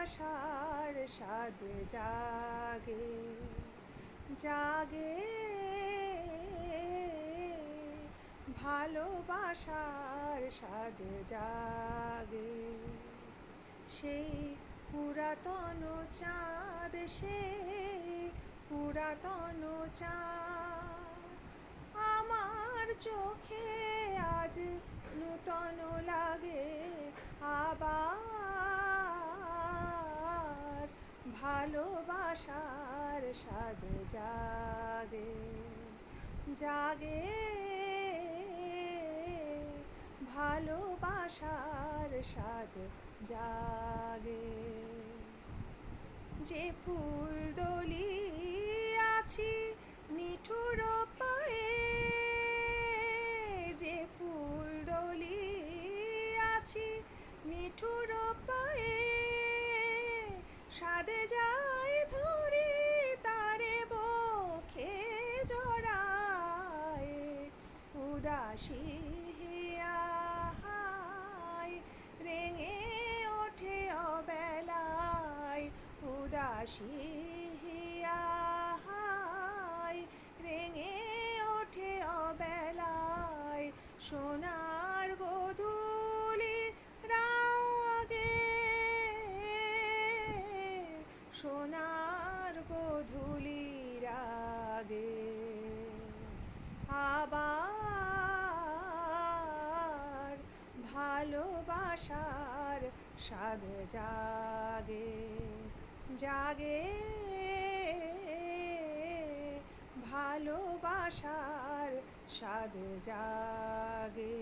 ভালোবাসার স্বাদ জাগে জাগে ভালোবাসার স্বাদ জাগে সেই পুরাতন চাঁদ সেই পুরাতন চাঁদ আমার চোখে আজ নূতন লাগে আবার ভালোবাসার স্বাদ জাগে জাগে ভালোবাসার স্বাদ জাগে যে ফুলডলি আছি নিঠুর পায়ে যে ফুলডলি আছি নিঠুর পায়ে সাদে যাই ধরি তারে বখে জড়ায় উদাসী রেঙে ওঠে অবেলায় উদাসী রেঙে ওঠে অবেলায় সোনার গোধূলি রাগে সোনার গোধূলি রাগে আবার ভালোবাসার স্বাদ জাগে জাগে ভালোবাসার স্বাদ জাগে